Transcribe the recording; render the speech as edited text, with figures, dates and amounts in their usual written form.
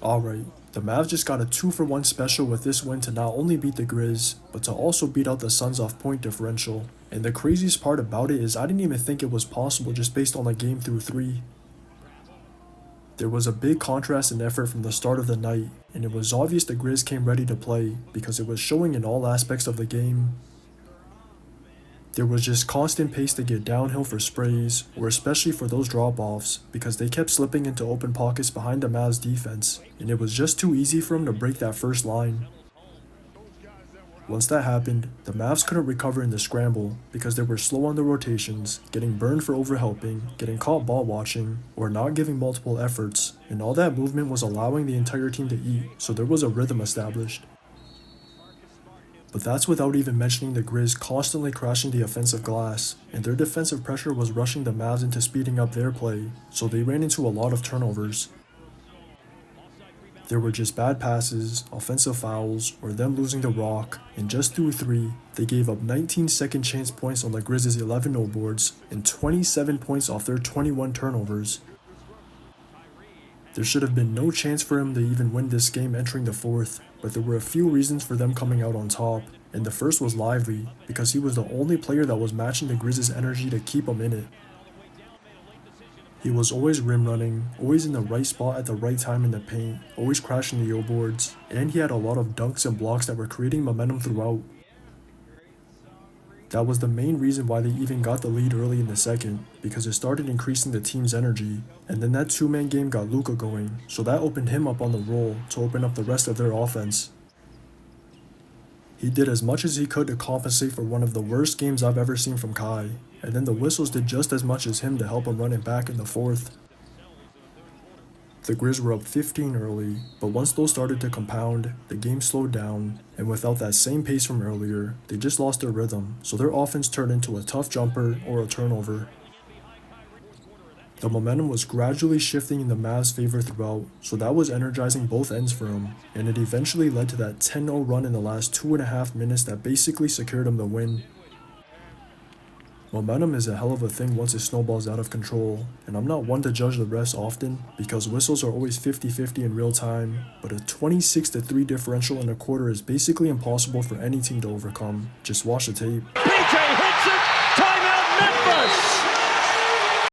Alright, the Mavs just got a 2-for-1 special with this win to not only beat the Grizz, but to also beat out the Suns off point differential. And the craziest part about it is I didn't even think it was possible just based on the game through 3. There was a big contrast in effort from the start of the night, and it was obvious the Grizz came ready to play because it was showing in all aspects of the game. There was just constant pace to get downhill for sprays, or especially for those drop-offs, because they kept slipping into open pockets behind the Mavs defense, and it was just too easy for them to break that first line. Once that happened, the Mavs couldn't recover in the scramble because they were slow on the rotations, getting burned for overhelping, getting caught ball watching, or not giving multiple efforts, and all that movement was allowing the entire team to eat, so there was a rhythm established. But that's without even mentioning the Grizz constantly crashing the offensive glass, and their defensive pressure was rushing the Mavs into speeding up their play, so they ran into a lot of turnovers. There were just bad passes, offensive fouls, or them losing the rock, and just through 3, they gave up 19 second chance points on the Grizz's 11 no boards, and 27 points off their 21 turnovers. There should have been no chance for him to even win this game entering the 4th, but there were a few reasons for them coming out on top, and the first was Lively, because he was the only player that was matching the Grizz's energy to keep him in it. He was always rim running, always in the right spot at the right time in the paint, always crashing the O-boards, and he had a lot of dunks and blocks that were creating momentum throughout. That was the main reason why they even got the lead early in the second, because it started increasing the team's energy, and then that two-man game got Luka going, so that opened him up on the roll to open up the rest of their offense. He did as much as he could to compensate for one of the worst games I've ever seen from Kai, and then the Whistles did just as much as him to help him run it back in the 4th. The Grizz were up 15 early, but once those started to compound, the game slowed down, and without that same pace from earlier, they just lost their rhythm, so their offense turned into a tough jumper or a turnover. The momentum was gradually shifting in the Mavs' favor throughout, so that was energizing both ends for them, and it eventually led to that 10-0 run in the last 2.5 minutes that basically secured them the win. Momentum is a hell of a thing once it snowballs out of control, and I'm not one to judge the refs often because whistles are always 50-50 in real time, but a 26-3 differential in a quarter is basically impossible for any team to overcome. Just watch the tape.